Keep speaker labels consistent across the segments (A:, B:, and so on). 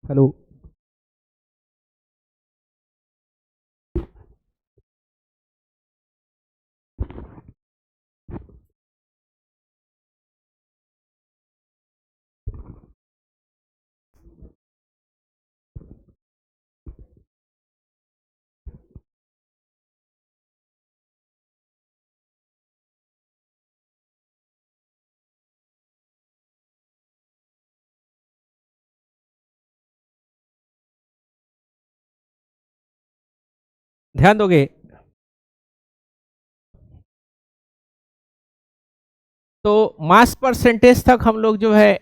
A: Hello. ध्यान दोगे तो मास परसेंटेज तक हम लोग जो है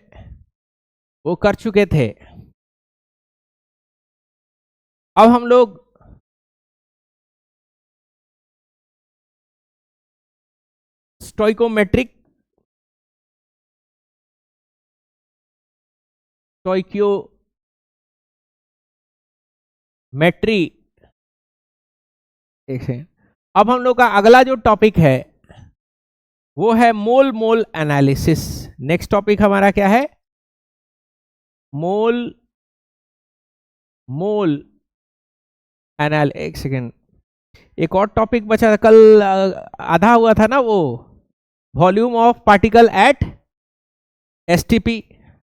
A: वो कर चुके थे। अब हम लोग स्टोइकोमेट्रिक स्टोइकियोमेट्री एक सेकंड। अब हम लोग का अगला जो टॉपिक है वो है मोल मोल एनालिसिस। नेक्स्ट टॉपिक हमारा क्या है? मोल मोल एक सेकेंड, एक और टॉपिक बचा था कल, आधा हुआ था ना वो, volume of particle at STP.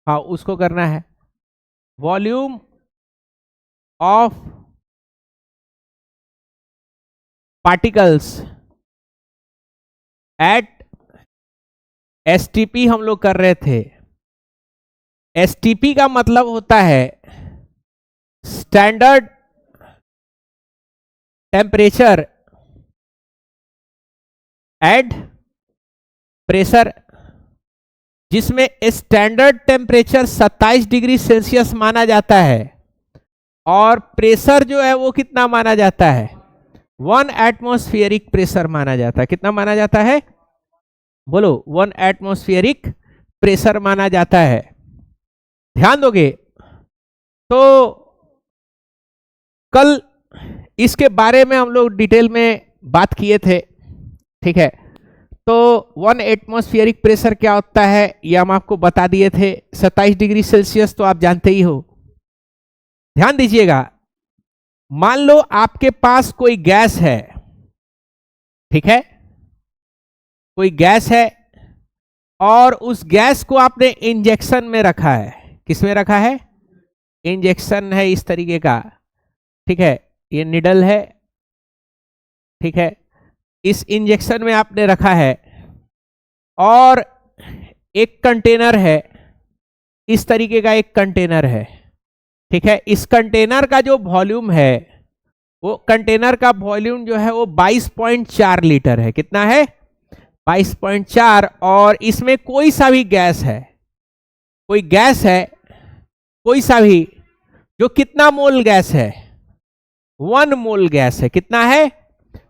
A: हाँ, उसको करना है। Volume of particles at STP हम लोग कर रहे थे। एसटीपी का मतलब होता है स्टैंडर्ड टेम्परेचर एट प्रेशर, जिसमें स्टैंडर्ड टेम्परेचर 27 डिग्री सेल्सियस माना जाता है और प्रेशर जो है वो कितना माना जाता है? 1 एटमॉस्फेरिक प्रेशर माना जाता है। कितना माना जाता है? बोलो। 1 एटमॉस्फेरिक प्रेशर माना जाता है। ध्यान दोगे तो कल इसके बारे में हम लोग डिटेल में बात किए थे, ठीक है। तो 1 एटमॉस्फेरिक प्रेशर क्या होता है ये हम आपको बता दिए थे। 27 डिग्री सेल्सियस तो आप जानते ही हो। ध्यान दीजिएगा, मान लो आपके पास कोई गैस है, ठीक है, कोई गैस है और उस गैस को आपने इंजेक्शन में रखा है। किस में रखा है? इंजेक्शन है इस तरीके का, ठीक है, ये निडल है, ठीक है, इस इंजेक्शन में आपने रखा है और एक कंटेनर है, इस तरीके का एक कंटेनर है, ठीक है। इस कंटेनर का जो वॉल्यूम है वो कंटेनर का वॉल्यूम जो है वो 22.4 लीटर है। कितना है? 22.4। और इसमें कोई सा भी गैस है, कोई गैस है, कोई सा भी, जो कितना मोल गैस है? 1 मोल गैस है। कितना है?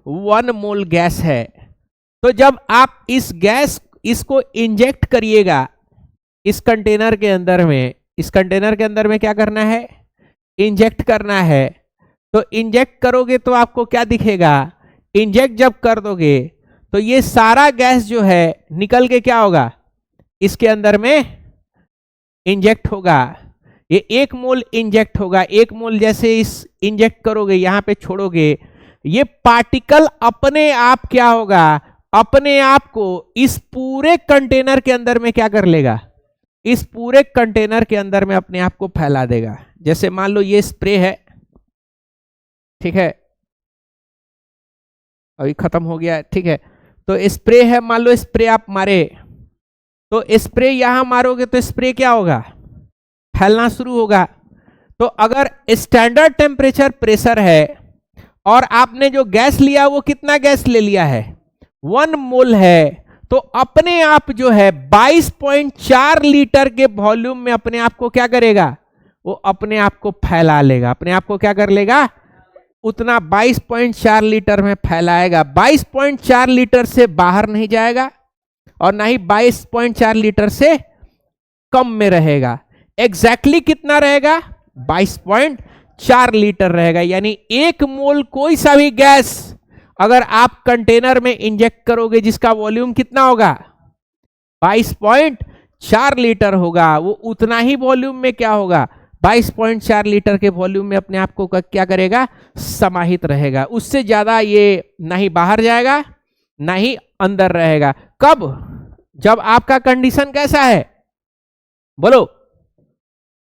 A: 1 मोल गैस है। तो जब आप इस गैस इसको इंजेक्ट करिएगा इस कंटेनर के अंदर में, इस कंटेनर के अंदर में क्या करना है? इंजेक्ट करना है। तो इंजेक्ट करोगे तो आपको क्या दिखेगा? इंजेक्ट जब कर दोगे तो ये सारा गैस जो है निकल के क्या होगा? इसके अंदर में इंजेक्ट होगा। ये 1 मोल इंजेक्ट होगा। 1 मोल जैसे इस इंजेक्ट करोगे, यहां पे छोड़ोगे, ये पार्टिकल अपने आप क्या होगा? अपने आप को इस पूरे कंटेनर के अंदर में क्या कर लेगा? इस पूरे कंटेनर के अंदर में अपने आप को फैला देगा। जैसे मान लो ये स्प्रे है, ठीक है, अभी खत्म हो गया, ठीक है। तो स्प्रे है, मान लो स्प्रे आप मारे, तो स्प्रे यहां मारोगे तो स्प्रे क्या होगा? फैलना शुरू होगा। तो अगर स्टैंडर्ड टेम्परेचर प्रेशर है और आपने जो गैस लिया वो कितना गैस ले लिया है? 1 मोल है, तो अपने आप जो है 22.4 लीटर के वॉल्यूम में अपने आप को क्या करेगा? वो अपने आप को फैला लेगा। अपने आप को क्या कर लेगा? उतना 22.4 लीटर में फैलाएगा। 22.4 लीटर से बाहर नहीं जाएगा और ना ही 22.4 लीटर से कम में रहेगा। एग्जैक्टली कितना रहेगा? 22.4 लीटर रहेगा। यानी 1 मोल कोई सा भी गैस अगर आप कंटेनर में इंजेक्ट करोगे जिसका वॉल्यूम कितना होगा? 22.4 लीटर होगा, वो उतना ही वॉल्यूम में क्या होगा? 22.4 लीटर के वॉल्यूम में अपने आप को क्या करेगा, समाहित रहेगा। उससे ज्यादा ये ना ही बाहर जाएगा ना ही अंदर रहेगा। कब? जब आपका कंडीशन कैसा है, बोलो,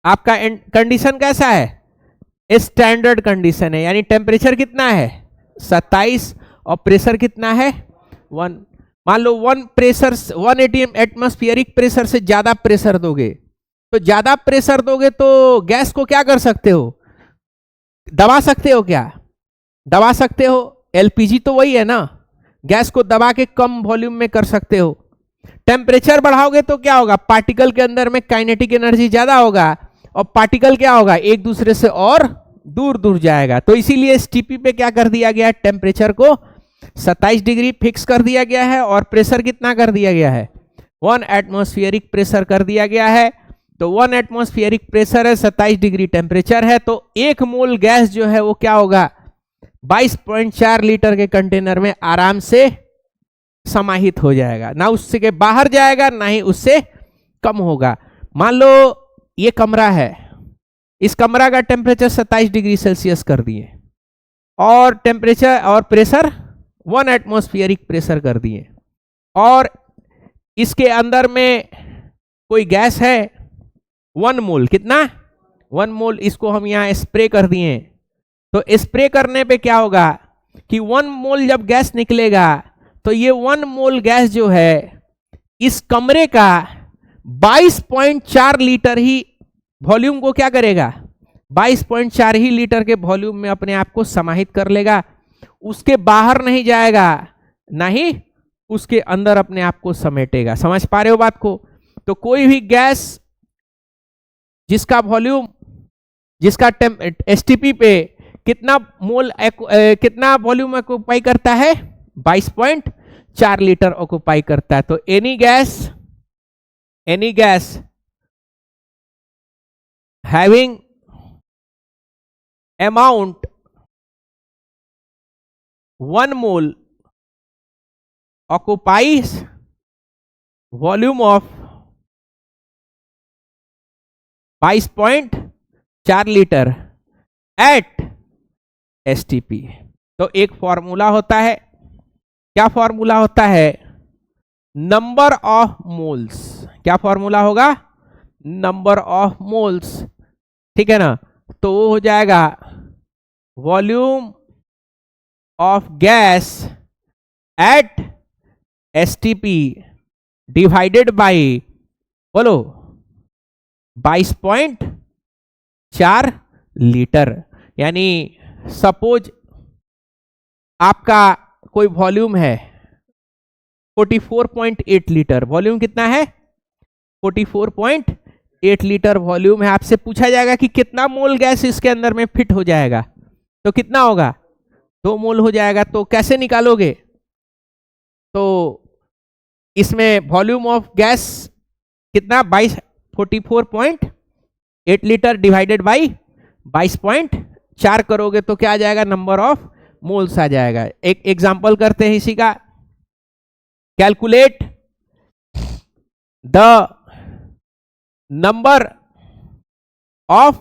A: आपका कंडीशन कैसा है, स्टैंडर्ड कंडीशन है, यानी टेम्परेचर कितना है 27 और प्रेशर कितना है 1। मान लो 180 एटमॉस्फेरिक प्रेशर से ज्यादा प्रेशर दोगे, तो ज्यादा प्रेशर दोगे तो गैस को क्या कर सकते हो, दबा सकते हो। क्या दबा सकते हो? एलपीजी तो वही है ना, गैस को दबा के कम वॉल्यूम में कर सकते हो। टेम्परेचर बढ़ाओगे तो क्या होगा, पार्टिकल के अंदर में काइनेटिक एनर्जी ज्यादा होगा और पार्टिकल क्या होगा, एक दूसरे से और दूर दूर जाएगा। तो इसीलिए एसटीपी पे क्या कर दिया गया, टेम्परेचर को 27 डिग्री फिक्स कर दिया गया है और प्रेशर कितना कर दिया गया है, 1 एटमॉस्फेरिक प्रेशर कर दिया गया है। तो 1 एटमॉस्फेरिक प्रेशर है, 27 डिग्री टेम्परेचर है, तो 1 मोल गैस जो है वो क्या होगा, 22.4 लीटर के कंटेनर में आराम से समाहित हो जाएगा, ना उससे के बाहर जाएगा ना ही उससे कम होगा। मान लो ये कमरा है, इस कमरा का टेम्परेचर 27 डिग्री सेल्सियस कर दिए और टेम्परेचर और प्रेशर 1 एटमॉस्फेरिक प्रेशर कर दिए, और इसके अंदर में कोई गैस है 1 मोल, कितना 1 मोल, इसको हम यहां स्प्रे कर दिए। तो स्प्रे करने पे क्या होगा कि 1 मोल जब गैस निकलेगा तो ये 1 मोल गैस जो है इस कमरे का 22.4 लीटर ही वॉल्यूम को क्या करेगा, 22.4 ही लीटर के वॉल्यूम में अपने आप को समाहित कर लेगा, उसके बाहर नहीं जाएगा ना ही उसके अंदर अपने आप को समेटेगा। समझ पा रहे हो बात को? तो कोई भी गैस जिसका वॉल्यूम, जिसका एसटीपी पे कितना मोल कितना वॉल्यूम ऑक्युपाई करता है, 22.4 लीटर ऑक्युपाई करता है। तो any gas having amount 1 mole occupies volume of 22.4 litre at STP। तो एक फॉर्मूला होता है, क्या फॉर्मूला होता है, नंबर ऑफ मोल्स। क्या फॉर्मूला होगा, नंबर ऑफ मोल्स, ठीक है ना। तो वो हो जाएगा volume of gas at STP divided by, बोलो, 22.4 लीटर। यानी सपोज आपका कोई वॉल्यूम है 44.8 लीटर, वॉल्यूम कितना है 44.8 लीटर वॉल्यूम है। आपसे पूछा जाएगा कि कितना मोल गैस इसके अंदर में फिट हो जाएगा, तो कितना होगा, 2 मोल हो जाएगा। तो कैसे निकालोगे, तो इसमें वॉल्यूम ऑफ गैस कितना 44.8 लीटर डिवाइडेड बाई 22.4 करोगे तो क्या आ जाएगा, नंबर ऑफ मोल्स आ जाएगा। एक एग्जांपल करते हैं इसी का, calculate the number of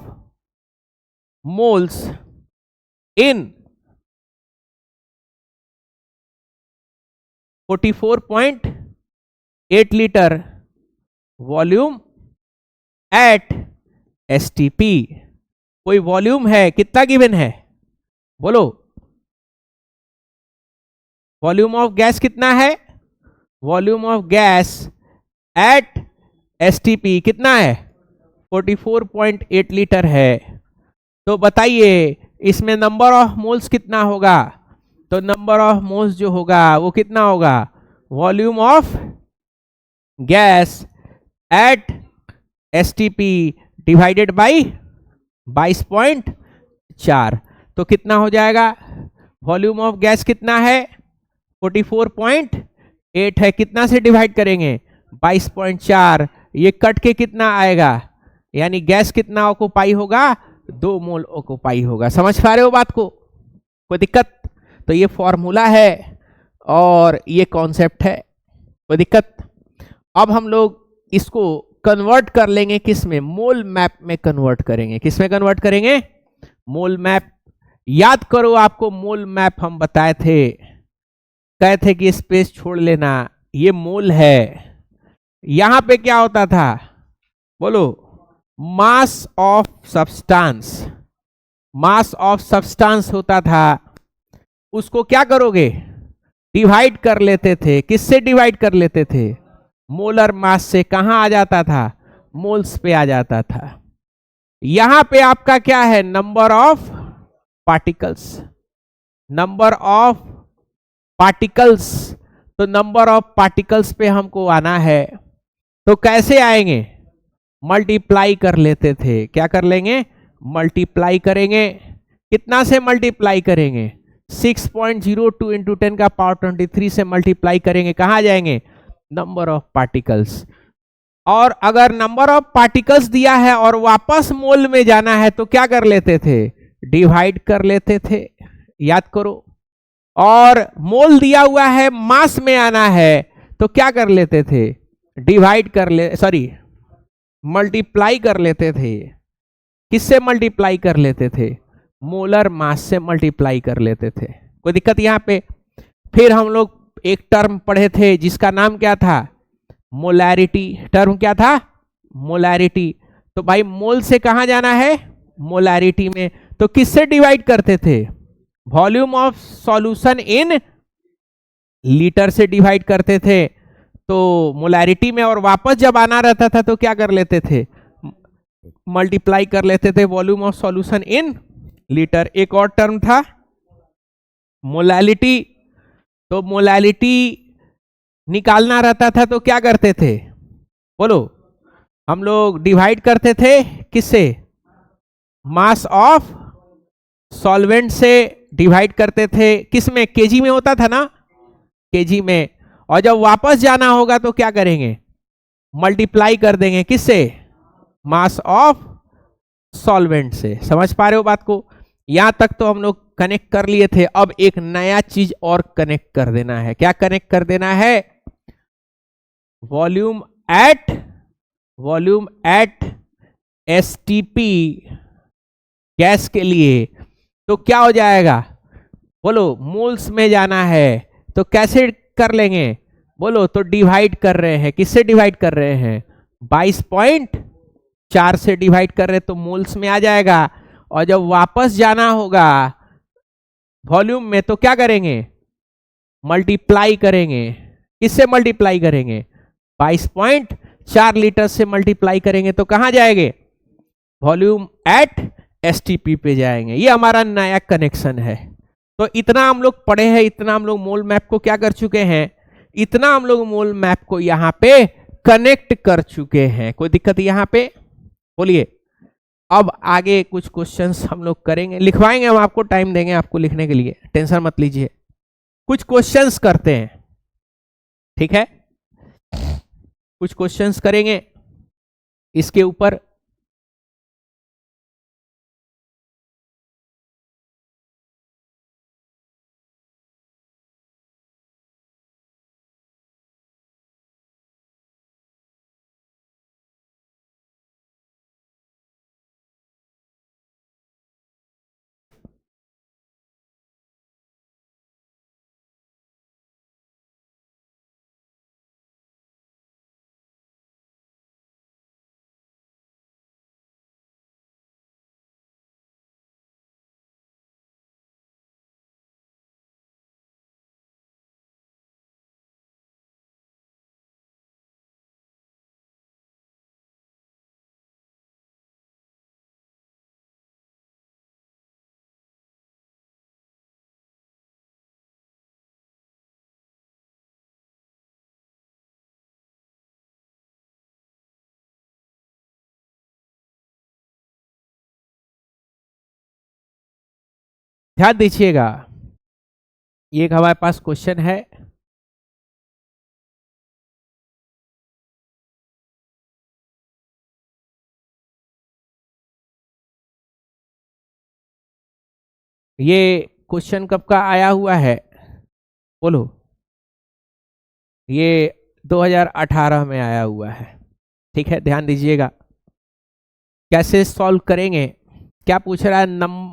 A: moles in 44.8 litre volume at STP. कोई वॉल्यूम है, कितना गिवन है, बोलो, वॉल्यूम ऑफ गैस कितना है, volume of gas at STP कितना है, 44.8 लीटर है। तो बताइए इसमें नंबर ऑफ मोल्स कितना होगा, तो नंबर ऑफ मोल्स जो होगा वो कितना होगा, volume of gas at STP divided by 22.4। तो कितना हो जाएगा, वॉल्यूम ऑफ गैस कितना है 44.8 है, कितना से डिवाइड करेंगे 22.4, ये कट के कितना आएगा, यानी गैस कितना ऑक्युपाई होगा, 2 मोल ऑक्युपाई होगा। समझ पा रहे हो बात को, कोई दिक्कत? तो ये फॉर्मूला है और ये कॉन्सेप्ट है, कोई दिक्कत? अब हम लोग इसको कन्वर्ट कर लेंगे किस में, मोल मैप में कन्वर्ट करेंगे। किस में कन्वर्ट करेंगे, मोल मैप। याद करो आपको मोल मैप हम बताए थे, कहे थे कि स्पेस छोड़ लेना, ये मोल है। यहां पे क्या होता था बोलो, mass of substance, mass of substance होता था, उसको क्या करोगे, डिवाइड कर लेते थे। किससे डिवाइड कर लेते थे, मोलर मास से। कहां आ जाता था, मोल्स पे आ जाता था। यहां पे आपका क्या है, number of particles, number of particles. तो नंबर ऑफ पार्टिकल्स पे हमको आना है, तो कैसे आएंगे, मल्टीप्लाई कर लेते थे। क्या कर लेंगे, मल्टीप्लाई करेंगे। कितना से मल्टीप्लाई करेंगे, 6.02 इंटू 10 का पावर 23 से मल्टीप्लाई करेंगे। कहां जाएंगे, नंबर ऑफ पार्टिकल्स। और अगर नंबर ऑफ पार्टिकल्स दिया है और वापस मोल में जाना है तो क्या कर लेते थे, डिवाइड कर लेते थे। याद करो। और मोल दिया हुआ है, मास में आना है तो क्या कर लेते थे, डिवाइड कर ले, सॉरी मल्टीप्लाई कर लेते थे। किससे मल्टीप्लाई कर लेते थे, मोलर मास से मल्टीप्लाई कर लेते थे। कोई दिक्कत यहां पे। फिर हम लोग एक टर्म पढ़े थे जिसका नाम क्या था, मोलैरिटी। टर्म क्या था, मोलैरिटी। तो भाई मोल से कहां जाना है, मोलैरिटी में। तो किससे डिवाइड करते थे, volume of solution in litre से डिवाइड करते थे। तो मोलैरिटी में, और वापस जब आना रहता था तो क्या कर लेते थे, मल्टीप्लाई कर लेते थे volume of solution in litre. एक और टर्म था मोलैलिटी। तो मोलैलिटी निकालना रहता था तो क्या करते थे, बोलो, हम लोग डिवाइड करते थे किससे, मास ऑफ सॉल्वेंट से डिवाइड करते थे। किस में, केजी में होता था ना, केजी में। और जब वापस जाना होगा तो क्या करेंगे, मल्टीप्लाई कर देंगे किससे, मास ऑफ सॉल्वेंट से। समझ पा रहे हो बात को, यहां तक तो हम लोग कनेक्ट कर लिए थे। अब एक नया चीज और कनेक्ट कर देना है। क्या कनेक्ट कर देना है, वॉल्यूम एट एसटीपी गैस के लिए। तो क्या हो जाएगा, बोलो, मोल्स में जाना है तो कैसे कर लेंगे, बोलो, तो डिवाइड कर रहे हैं। किससे डिवाइड कर रहे हैं, 22.4 से डिवाइड कर रहे हैं तो मोल्स में आ जाएगा। और जब वापस जाना होगा वॉल्यूम में तो क्या करेंगे, मल्टीप्लाई करेंगे। किससे मल्टीप्लाई करेंगे, 22.4 लीटर से मल्टीप्लाई करेंगे तो कहां जाएंगे, वॉल्यूम एट एसटीपी पे जाएंगे। ये हमारा नया कनेक्शन है। तो इतना हम लोग पढ़े हैं, इतना हम लोग मोल मैप को क्या कर चुके हैं, इतना हम लोग मोल मैप को यहां पे कनेक्ट कर चुके हैं। कोई दिक्कत यहां पे, बोलिए। अब आगे कुछ क्वेश्चंस हम लोग करेंगे, लिखवाएंगे, हम आपको टाइम देंगे आपको लिखने के लिए, टेंशन मत लीजिए। कुछ क्वेश्चंस करते हैं, ठीक है, कुछ क्वेश्चंस करेंगे इसके ऊपर। ध्यान दीजिएगा, ये एक हमारे पास क्वेश्चन है। ये क्वेश्चन कब का आया हुआ है, बोलो, ये 2018 में आया हुआ है, ठीक है, ध्यान दीजिएगा कैसे सॉल्व करेंगे। क्या पूछ रहा है?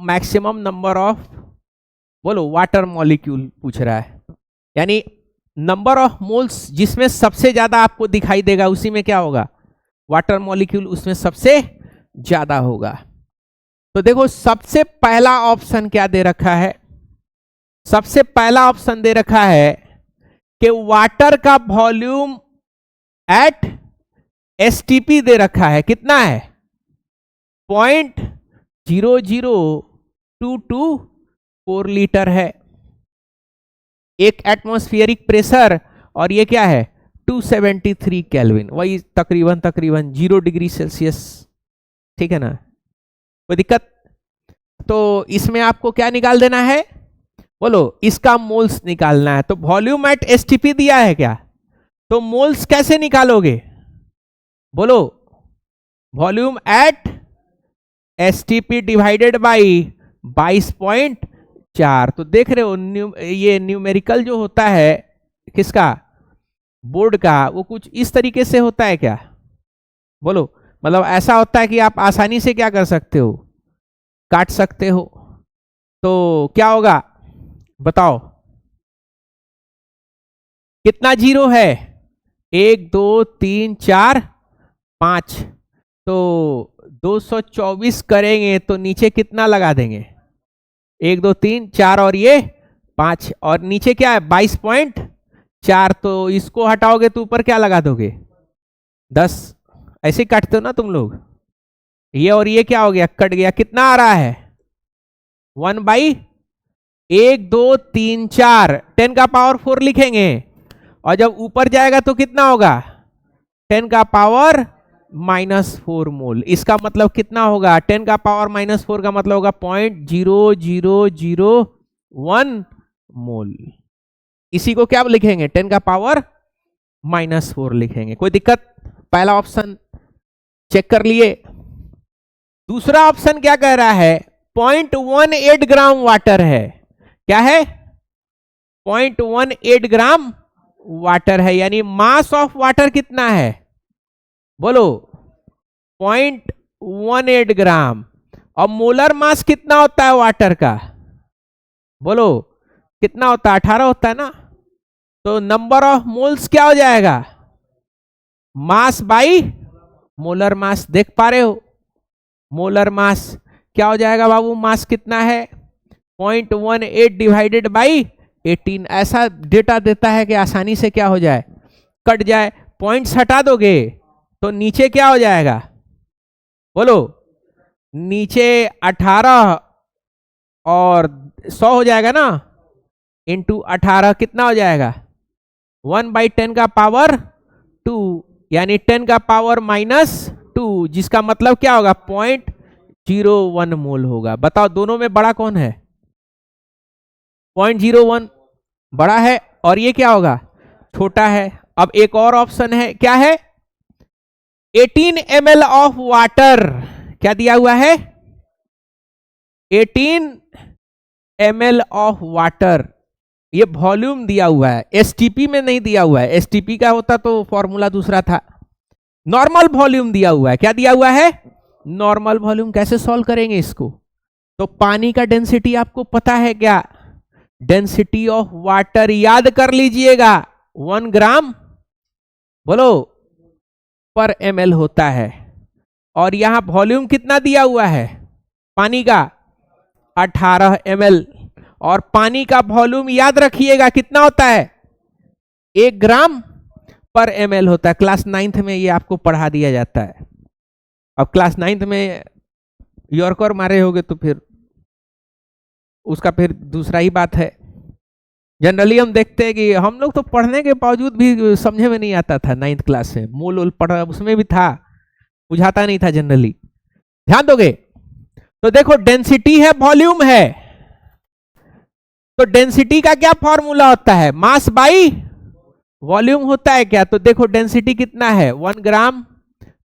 A: मैक्सिमम नंबर ऑफ, बोलो, वाटर मॉलिक्यूल पूछ रहा है, यानी नंबर ऑफ मोल्स जिसमें सबसे ज्यादा आपको दिखाई देगा उसी में क्या होगा? वाटर मॉलिक्यूल उसमें सबसे ज्यादा होगा। तो देखो सबसे पहला ऑप्शन क्या दे रखा है? सबसे पहला ऑप्शन दे रखा है कि वाटर का वॉल्यूम एट एसटीपी दे रखा है, कितना है? 0.00224 लीटर है। एक एटमॉस्फेरिक प्रेशर और ये क्या है? 273 केल्विन, वही तकरीबन 0 डिग्री सेल्सियस, ठीक है ना? कोई दिक्कत? तो इसमें आपको क्या निकाल देना है? बोलो, इसका मोल्स निकालना है। तो वॉल्यूम एट एसटीपी दिया है क्या? तो मोल्स कैसे निकालोगे? बोलो, volume at STP divided by 22.4। तो देख रहे हो ये न्यूमेरिकल जो होता है किसका? बोर्ड का, वो कुछ इस तरीके से होता है क्या? बोलो, मतलब ऐसा होता है कि आप आसानी से क्या कर सकते हो? काट सकते हो। तो क्या होगा बताओ? कितना जीरो है? 1 2 3 4 5। तो 224 करेंगे तो नीचे कितना लगा देंगे? 1 2 3 4 और ये 5, और नीचे क्या है? 22.4। तो इसको हटाओगे तो ऊपर क्या लगा दोगे? 10। ऐसे काटते हो ना तुम लोग। ये और ये क्या हो गया? कट गया। कितना आ रहा है? 1/1 2 3 4, 10 का पावर 4 लिखेंगे, और जब ऊपर जाएगा तो कितना होगा? 10 का पावर -4 मोल। इसका मतलब कितना होगा? 10 का पावर -4 का मतलब होगा 0.0001 मोल। इसी को क्या लिखेंगे? 10 का पावर -4 लिखेंगे। कोई दिक्कत? पहला ऑप्शन चेक कर लिए। दूसरा ऑप्शन क्या कह रहा है? 0.18 ग्राम वाटर है। क्या है? 0.18 ग्राम वाटर है, यानी मास ऑफ वाटर कितना है? बोलो, 0.18 ग्राम। और मोलर मास कितना होता है वाटर का? बोलो, कितना होता है? 18 होता है ना? तो नंबर ऑफ मोल्स क्या हो जाएगा? Mass by molar mass. देख पा रहे हो? मोलर मास क्या हो जाएगा बाबू? मास कितना है? 0.18 डिवाइडेड बाई 18। ऐसा डेटा देता है कि आसानी से क्या हो जाए? कट जाए। पॉइंट्स हटा दोगे तो नीचे क्या हो जाएगा? बोलो, नीचे 18 और 100 हो जाएगा ना? इंटू 18 कितना हो जाएगा? 1/10 का पावर 2, यानी 10 का पावर -2, जिसका मतलब क्या होगा? 0.01 मोल होगा। बताओ दोनों में बड़ा कौन है? 0.01 बड़ा है, और ये क्या होगा? छोटा है। अब एक और ऑप्शन है, क्या है? 18 ml ऑफ वाटर। क्या दिया हुआ है? 18 ml ऑफ वाटर। ये वॉल्यूम दिया हुआ है, एसटीपी में नहीं दिया हुआ है। एसटीपी का होता तो फॉर्मूला दूसरा था। नॉर्मल वॉल्यूम दिया हुआ है। क्या दिया हुआ है? Normal volume. कैसे सॉल्व करेंगे इसको? तो पानी का डेंसिटी आपको पता है क्या? डेंसिटी ऑफ वाटर याद कर लीजिएगा, 1 ग्राम, बोलो, पर ml होता है। और यहां वॉल्यूम कितना दिया हुआ है पानी का? 18 ml। और पानी का वॉल्यूम याद रखिएगा कितना होता है? 1 ग्राम पर ml होता है। क्लास 9th में ये आपको पढ़ा दिया जाता है। अब क्लास 9th में यॉर्कर मारे होगे तो फिर उसका फिर दूसरा ही बात है। जनरली हम देखते हैं कि हम लोग तो पढ़ने के बावजूद भी समझे में नहीं आता था 9th क्लास में। मोल वोल पढ़ उसमें भी था, बुझाता नहीं था जनरली। ध्यान दोगे तो देखो, डेंसिटी है, वॉल्यूम है। तो डेंसिटी का क्या फॉर्मूला होता है? मास बाई वॉल्यूम होता है क्या? तो देखो डेंसिटी कितना है? 1 ग्राम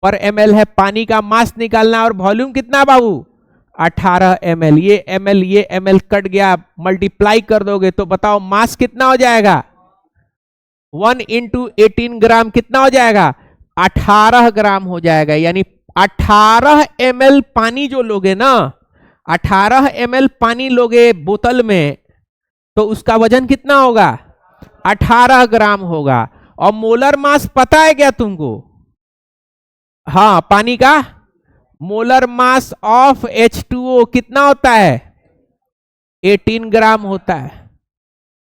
A: पर ml है। पानी का मास निकालना, और वॉल्यूम कितना बाबू? 18 ml। ये ml कट गया, मल्टीप्लाई कर दोगे तो बताओ मास कितना हो जाएगा? 1 × 18 ग्राम कितना हो जाएगा? 18 ग्राम हो जाएगा। यानी 18 ml पानी जो लोगे ना, 18 ml पानी लोगे बोतल में, तो उसका वजन कितना होगा? 18 ग्राम होगा। और मोलर मास पता है क्या तुमको? हाँ, पानी का मोलर मास ऑफ H2O कितना होता है? 18 ग्राम होता है।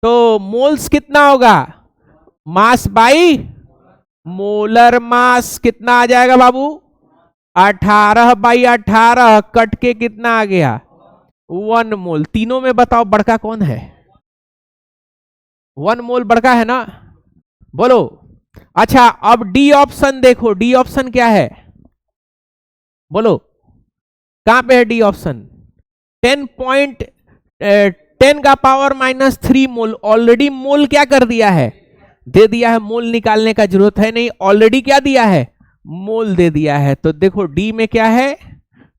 A: तो मोल्स कितना होगा? मास बाई मोलर मास कितना आ जाएगा बाबू? 18/18 कट के कितना आ गया? 1 मोल। तीनों में बताओ बड़का कौन है? 1 मोल बड़का है ना? बोलो। अच्छा, अब डी ऑप्शन देखो। डी ऑप्शन क्या है? बोलो, कहां पे है डी ऑप्शन? 10 का पावर -3 मोल। ऑलरेडी मोल क्या कर दिया है? दे दिया है। मोल निकालने का जरूरत है नहीं, ऑलरेडी क्या दिया है? मोल दे दिया है। तो देखो डी में क्या है?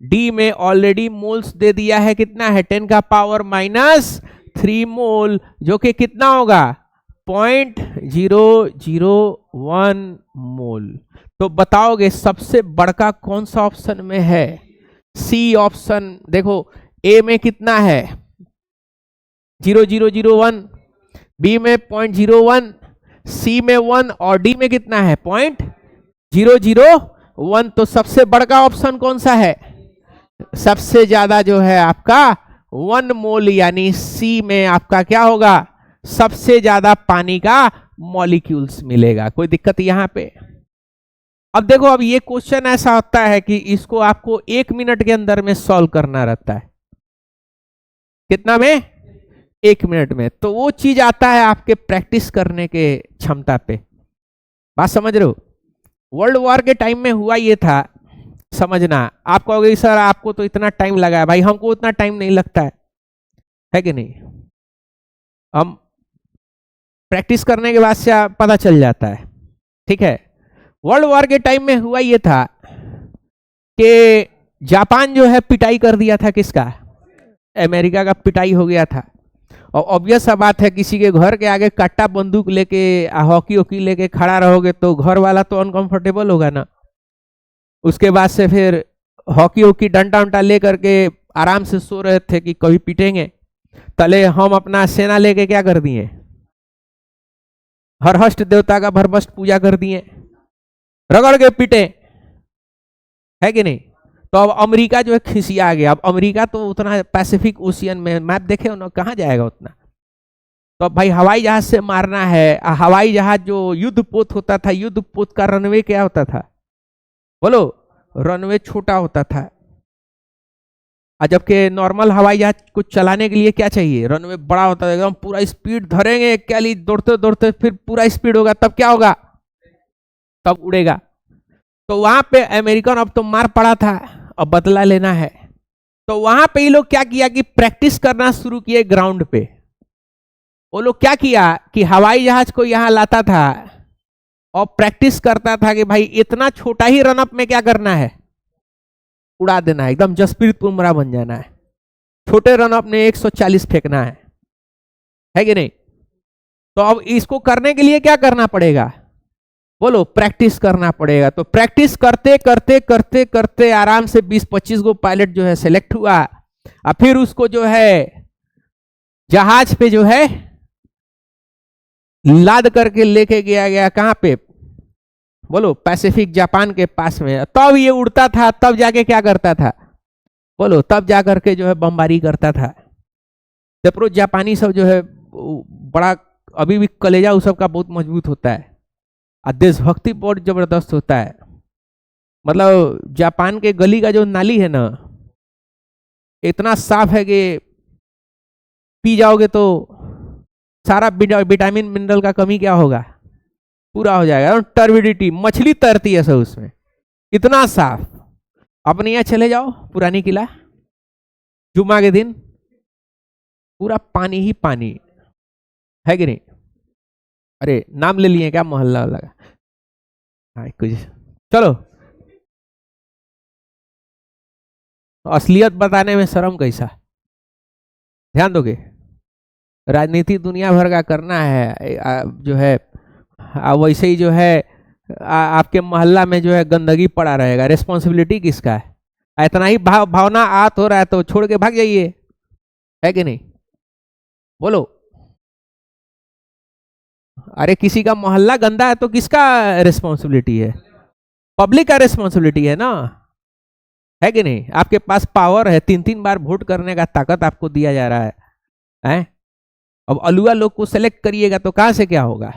A: डी में ऑलरेडी मोल्स दे दिया है। कितना है? 10 का पावर -3 मोल, जो कि कितना होगा? 0.001 मोल। तो बताओगे सबसे बड़का कौन सा ऑप्शन में है? C option. देखो ए में कितना है? 0.001, बी में 0.01, सी में 1 और डी में कितना है? 0.001। तो सबसे बड़का ऑप्शन कौन सा है? सबसे ज्यादा जो है आपका 1 मोल, यानी सी में आपका क्या होगा? सबसे ज्यादा पानी का मॉलिक्यूल्स मिलेगा। कोई दिक्कत यहां पे? अब देखो, अब ये क्वेश्चन ऐसा होता है कि इसको आपको 1 मिनट के अंदर में सॉल्व करना रहता है। कितना में? 1 मिनट में। तो वो चीज आता है आपके प्रैक्टिस करने के क्षमता पे। बात समझ रहे हो? वर्ल्ड वॉर के टाइम में हुआ ये था, समझना। आप कहोगे सर आपको तो इतना टाइम लगा है। भाई हमको उतना टाइम नहीं लगता है कि नहीं? हम प्रैक्टिस करने के बाद से पता चल जाता है। ठीक है। वर्ल्ड वॉर के टाइम में हुआ ये था कि जापान जो है पिटाई कर दिया था। किसका? अमेरिका का पिटाई हो गया था। और ऑब्वियस सा बात है, किसी के घर के आगे कट्टा बंदूक लेके हॉकी वॉकी लेके खड़ा रहोगे तो घर वाला तो अनकंफर्टेबल होगा ना। उसके बाद से फिर हॉकी वॉकी डंडा उंटा ले करके आराम से सो रहे थे कि कभी पीटेंगे। तले हम अपना सेना लेके क्या कर दिए? हरहष्ट देवता का भरभष्ट पूजा कर दिए, रगड़ के पीटे, है कि नहीं? तो अब अमेरिका जो है खिसिया गया। अब अमेरिका तो उतना पैसिफिक ओशियन में मैप देखे ना, कहाँ जाएगा उतना। तो अब भाई हवाई जहाज से मारना है। हवाई जहाज जो युद्ध पोत होता था, युद्ध पोत का रनवे क्या होता था? बोलो, रनवे छोटा होता था। जबकि नॉर्मल हवाई जहाज को चलाने के लिए क्या चाहिए? रनवे बड़ा होता है, एकदम पूरा स्पीड धरेंगे क्या ली, दौड़ते दौड़ते फिर पूरा स्पीड होगा, तब क्या होगा? तब उड़ेगा। तो वहां पे अमेरिकन अब तो मार पड़ा था, अब बदला लेना है। तो वहां पे ये लोग क्या किया कि प्रैक्टिस करना शुरू किए ग्राउंड पे। वो लोग क्या किया कि हवाई जहाज को यहां लाता था और प्रैक्टिस करता था कि भाई इतना छोटा ही रनअप में क्या करना है? उड़ा देना है, एकदम जसप्रीत बुमराह बन जाना है। छोटे रनअप में 140 फेंकना है कि नहीं? तो अब इसको करने के लिए क्या करना पड़ेगा? बोलो, प्रैक्टिस करना पड़ेगा। तो प्रैक्टिस करते करते करते करते आराम से 20-25 गो पायलट जो है सिलेक्ट हुआ। और फिर उसको जो है जहाज पे जो है लाद करके लेके गया कहां पे? बोलो, पैसिफिक जापान के पास में। तब ये उड़ता था, तब जाके क्या करता था? बोलो, तब जाकर के जो है बमबारी करता था। जबरो जापानी सब जो है बड़ा, अभी भी कलेजा उस सब का बहुत मजबूत होता है और देशभक्ति बहुत जबरदस्त होता है। मतलब जापान के गली का जो नाली है ना, इतना साफ है कि पी जाओगे तो सारा विटामिन मिनरल का कमी क्या होगा? पूरा हो जाएगा। टर्बिडिटी, मछली तैरती है सब उसमें, इतना साफ। अपने यहाँ चले जाओ पुरानी किला, जुम्मा के दिन पूरा पानी ही पानी, है कि नहीं? अरे नाम ले लिए क्या मोहल्ला वाला का? हाँ कुछ, चलो असलियत बताने में शर्म कैसा? ध्यान दोगे? राजनीति दुनिया भर का करना है जो है, वैसे ही जो है आपके मोहल्ला में जो है गंदगी पड़ा रहेगा, रिस्पॉन्सिबिलिटी किसका है? इतना ही भावना आत हो रहा है तो छोड़ के भाग जाइए, है कि नहीं? बोलो। अरे किसी का मोहल्ला गंदा है तो किसका रिस्पॉन्सिबिलिटी है? पब्लिक का रिस्पॉन्सिबिलिटी है ना, है कि नहीं? आपके पास पावर है, 3 3 बार वोट करने का ताकत आपको दिया जा रहा है? अब अलुआ लोग को सेलेक्ट करिएगा तो कहां से क्या होगा,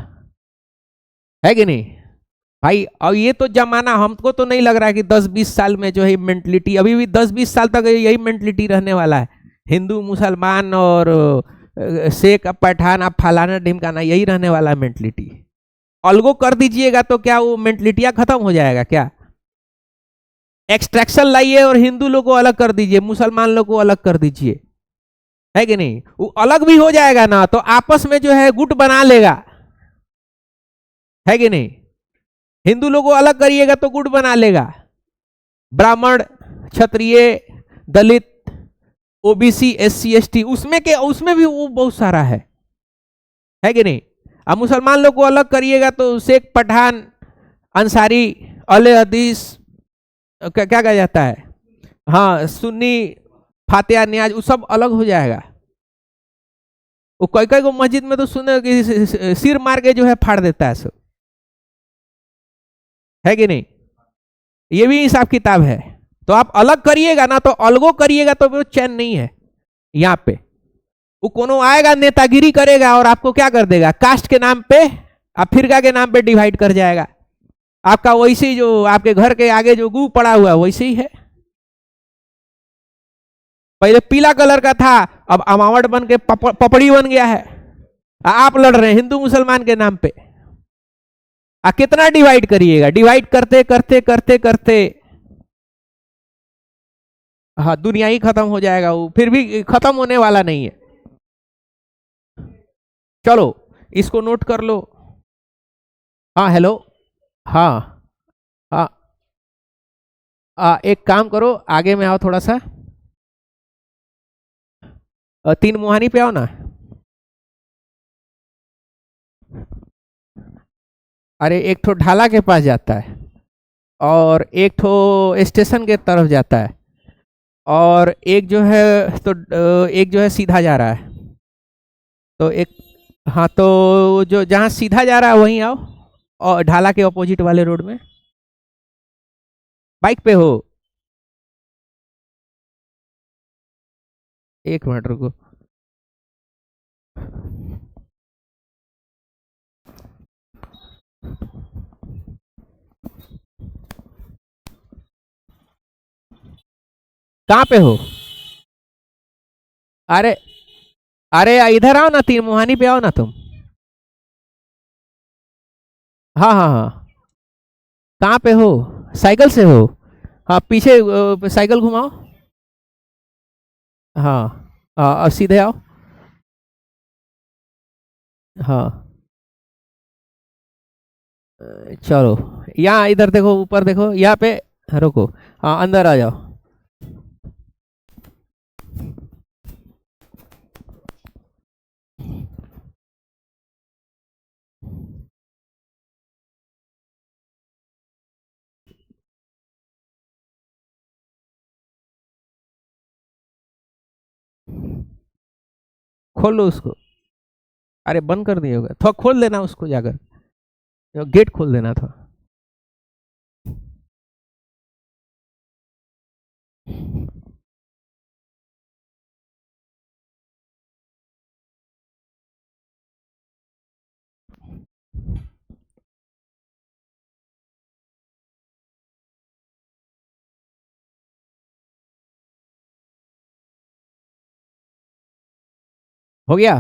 A: है कि नहीं भाई? और ये तो जमाना, हमको तो नहीं लग रहा है कि 10 20 साल में जो है मेंटलिटी, अभी भी 10 20 साल तक यही मेंटलिटी रहने वाला है। हिंदू मुसलमान और शेख अब पठान अब फलाना ढिमकाना, यही रहने वाला है मेंटलिटी। अलगो कर दीजिएगा तो क्या वो मेंटलिटियां खत्म हो जाएगा क्या? एक्सट्रैक्शन लाइए और हिंदू लोग को अलग कर दीजिए, मुसलमान लोग को अलग कर दीजिए, है कि नहीं? वो अलग भी हो जाएगा ना तो आपस में जो है गुट बना लेगा, है कि नहीं? हिंदू लोग को अलग करिएगा तो गुट बना लेगा, ब्राह्मण, क्षत्रिय, दलित, ओबीसी, एससी एसटी, उसमें के उसमें भी वो बहुत सारा है कि नहीं? अब मुसलमान लोग को अलग करिएगा तो शेख पठान, अंसारी, अले हदीस, क्या क्या कहा जाता है, हाँ सुन्नी, फातिहा न्याज, वो सब अलग हो जाएगा। वो कई कई को मस्जिद में तो सुने कि सिर मार के जो है फाड़ देता है सब, है कि नहीं? ये भी हिसाब किताब है। तो आप अलग करिएगा ना, तो अलगो करिएगा तो वो चैन नहीं है यहाँ पे। वो कोनो आएगा नेतागिरी करेगा और आपको क्या कर देगा, कास्ट के नाम पे, आप फिरका के नाम पे डिवाइड कर जाएगा। आपका वैसे ही जो आपके घर के आगे जो गू पड़ा हुआ वैसे ही है, पहले पीला कलर का था, अब अमावट बन के पपड़ी बन गया है। आप लड़ रहे हैं हिंदू मुसलमान के नाम पे। कितना डिवाइड करिएगा, डिवाइड करते करते करते करते हाँ दुनिया ही खत्म हो जाएगा, वो फिर भी खत्म होने वाला नहीं है। चलो इसको नोट कर लो। हाँ हेलो। हाँ हाँ। एक काम करो, आगे में आओ थोड़ा सा, 3 मुहानी पे आओ ना। अरे एक ठो ढाला के पास जाता है, और एक ठो स्टेशन के तरफ जाता है, और एक जो है तो एक जो है सीधा जा रहा है। तो एक, हाँ तो जो जहाँ सीधा जा रहा है वहीं आओ, और ढाला के अपोजिट वाले रोड में। बाइक पे हो? 1 मिनट रुको। कहाँ पे हो? अरे अरे इधर आओ ना, 3 मुहानी पे आओ ना तुम। हाँ हाँ हाँ। कहाँ पे हो? साइकिल से हो? हाँ पीछे साइकिल घुमाओ। हाँ हाँ सीधे आओ। हाँ चलो, यहाँ इधर देखो, ऊपर देखो यहाँ पे। हाँ, रुको। हाँ अंदर आ जाओ। खोल लो उसको। अरे बंद कर दिए होगा, थोड़ा खोल देना उसको जाकर, गेट खोल देना था। हो गया?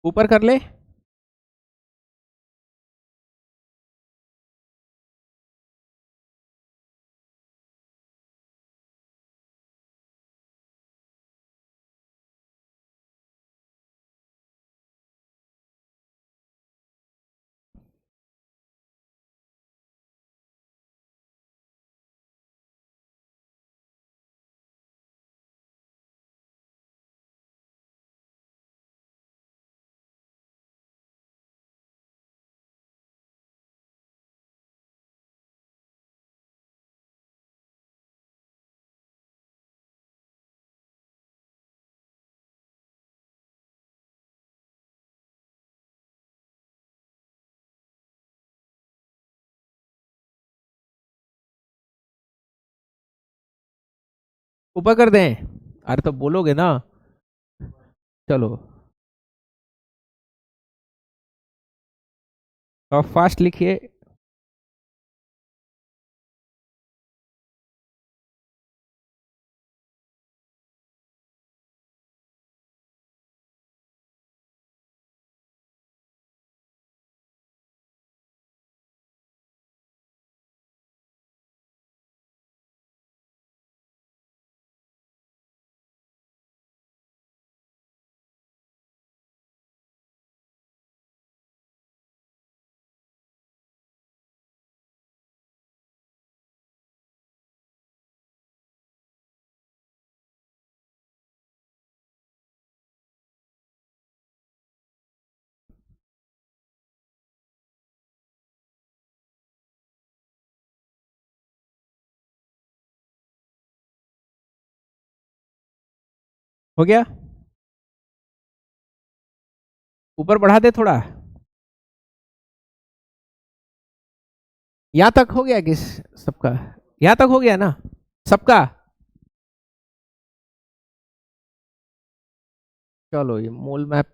A: ऊपर कर ले। ऊपर कर दें? अरे तो बोलोगे ना। चलो, अब फास्ट लिखिए। हो गया? ऊपर बढ़ा दे थोड़ा। यहां तक हो गया किस सबका? यहां तक हो गया ना सबका? चलो ये मोल मैप।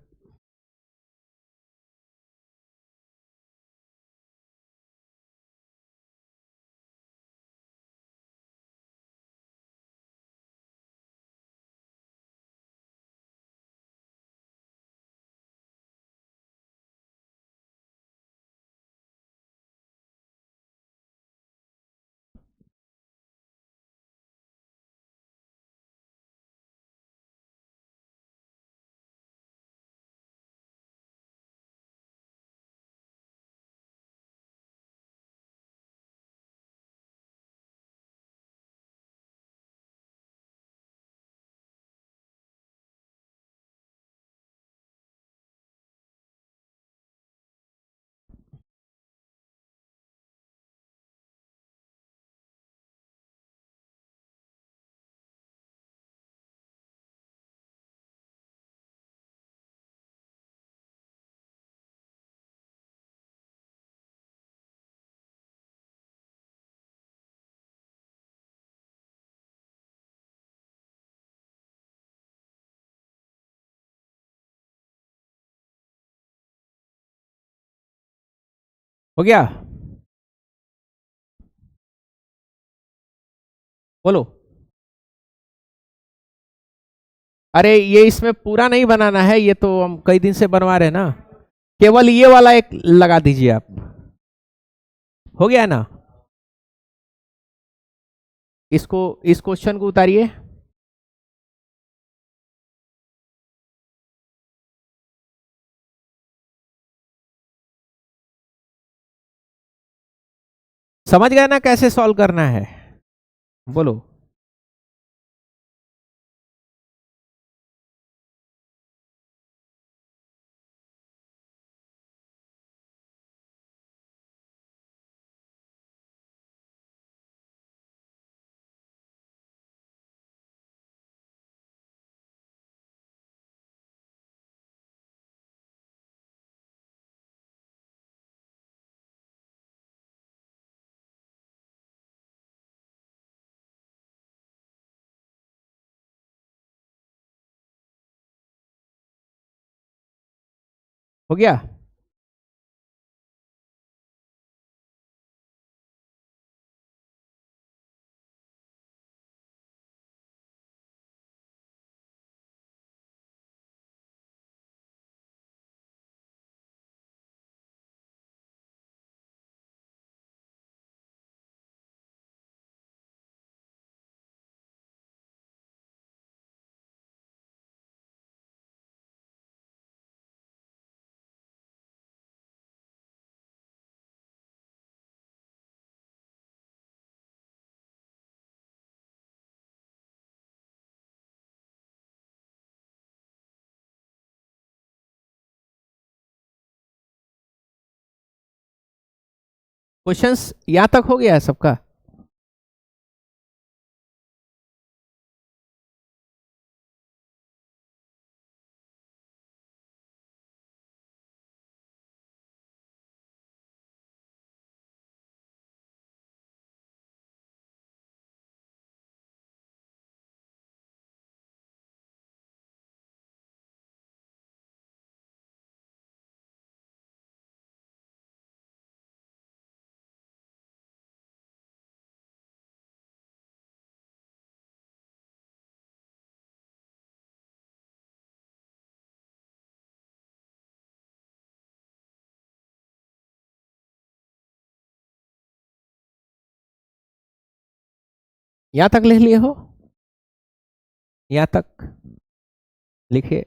A: हो गया? बोलो। अरे ये इसमें पूरा नहीं बनाना है, ये तो हम कई दिन से बनवा रहे हैं ना। केवल ये वाला एक लगा दीजिए आप। हो गया ना? इसको, इस क्वेश्चन को उतारिए। समझ गए ना कैसे सॉल्व करना है? बोलो। हो गया? क्वेश्चंस यहां तक हो गया है सबका? यहां तक लिख लिए हो? यहां तक लिखिए।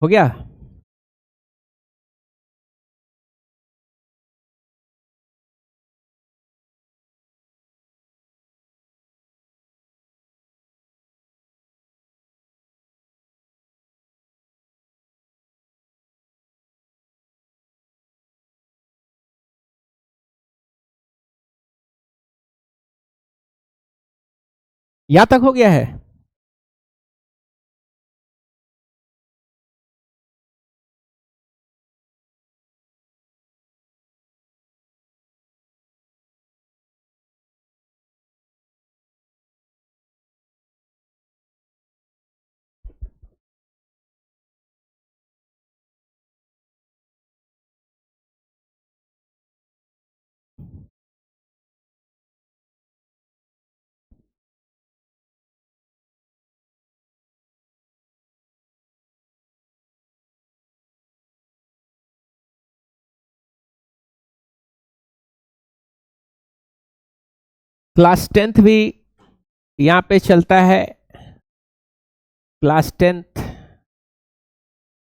A: हो गया? यहां तक हो गया है? क्लास टेंथ भी यहाँ पे चलता है। क्लास टेंथ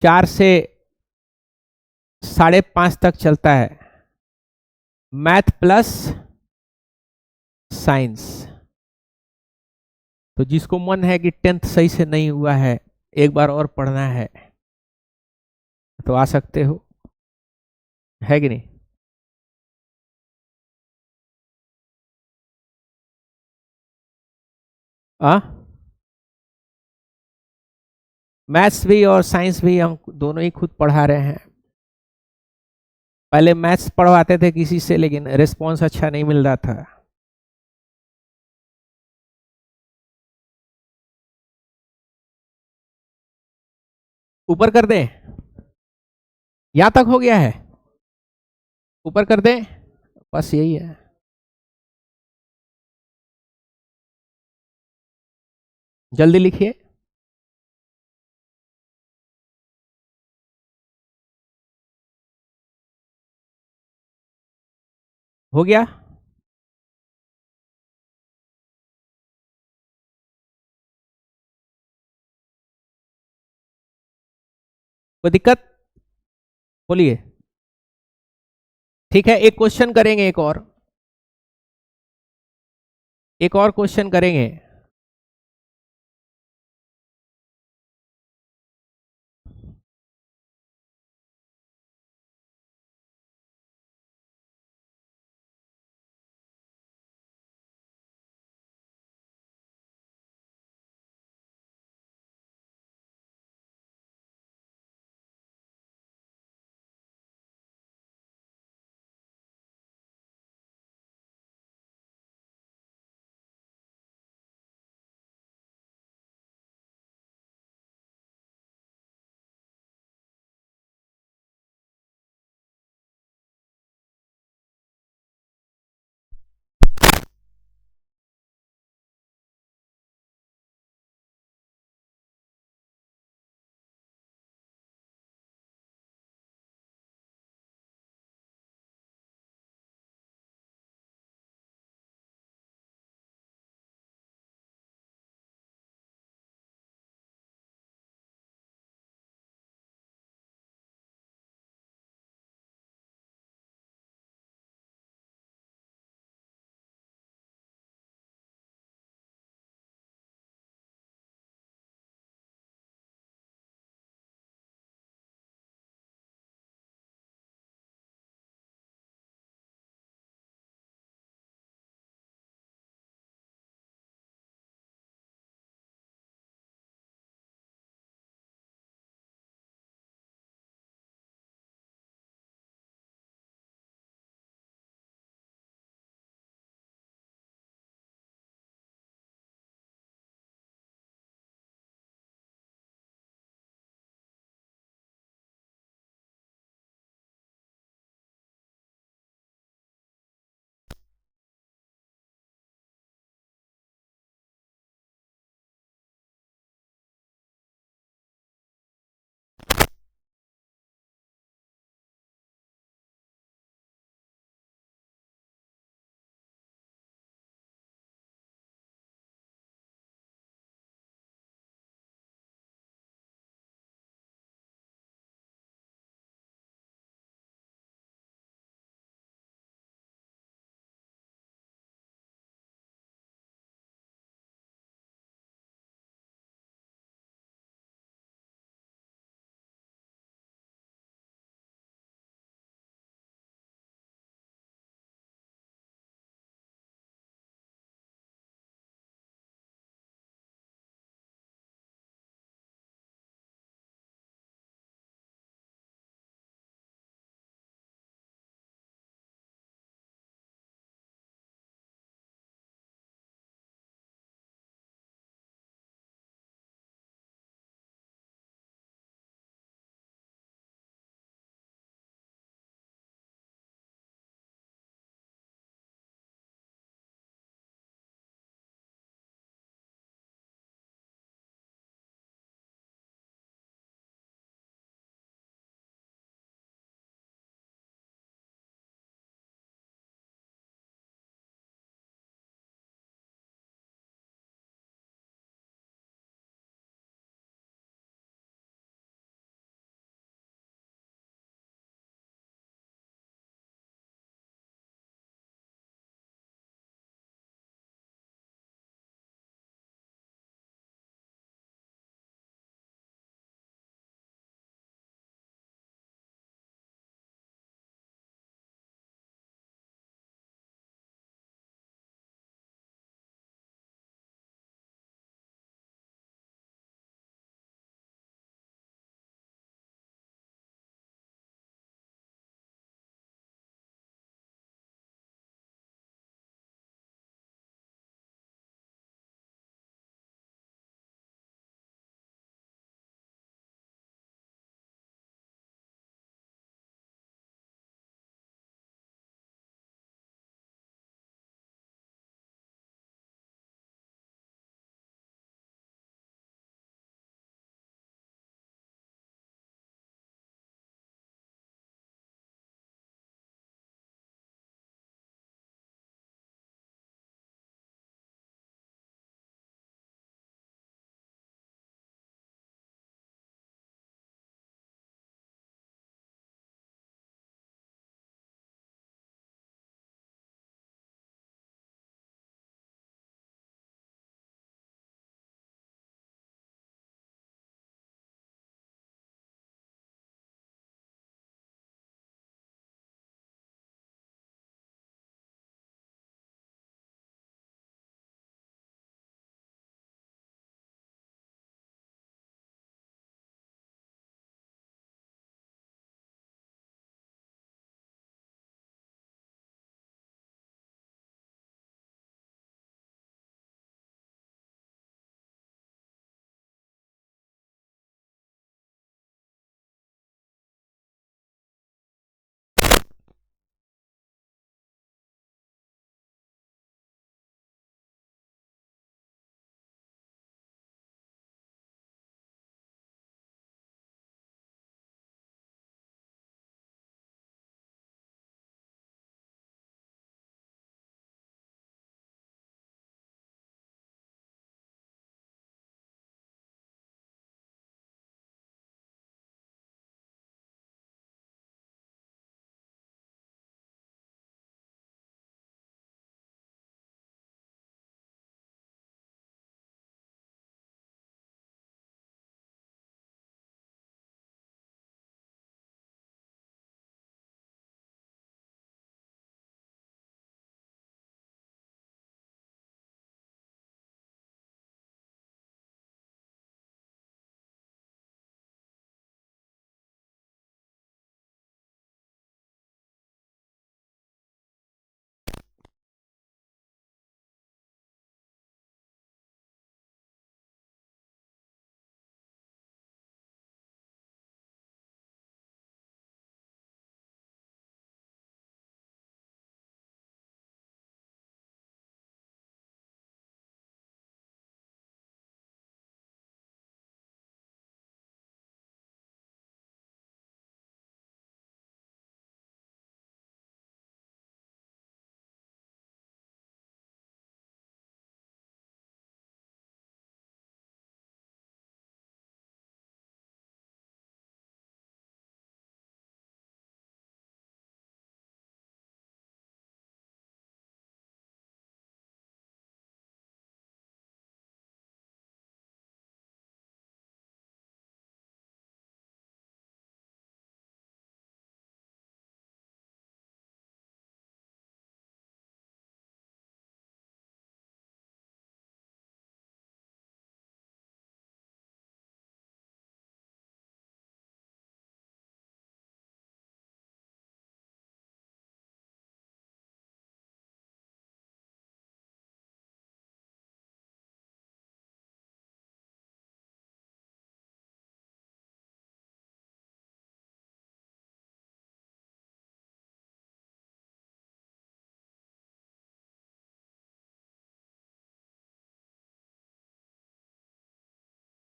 A: 4 से 5:30 तक चलता है। Math plus science. तो जिसको मन है कि टेंथ सही से नहीं हुआ है, एक बार और पढ़ना है, तो आ सकते हो, है कि नहीं? आ मैथ्स भी और साइंस भी हम दोनों ही खुद पढ़ा रहे हैं। पहले मैथ्स पढ़वाते थे किसी से, लेकिन रिस्पॉन्स अच्छा नहीं मिल रहा था। ऊपर कर दें? यहां तक हो गया है? ऊपर कर दें? बस यही है। जल्दी लिखिए। हो गया? कोई दिक्कत? बोलिए। ठीक है, एक क्वेश्चन करेंगे, एक और क्वेश्चन करेंगे।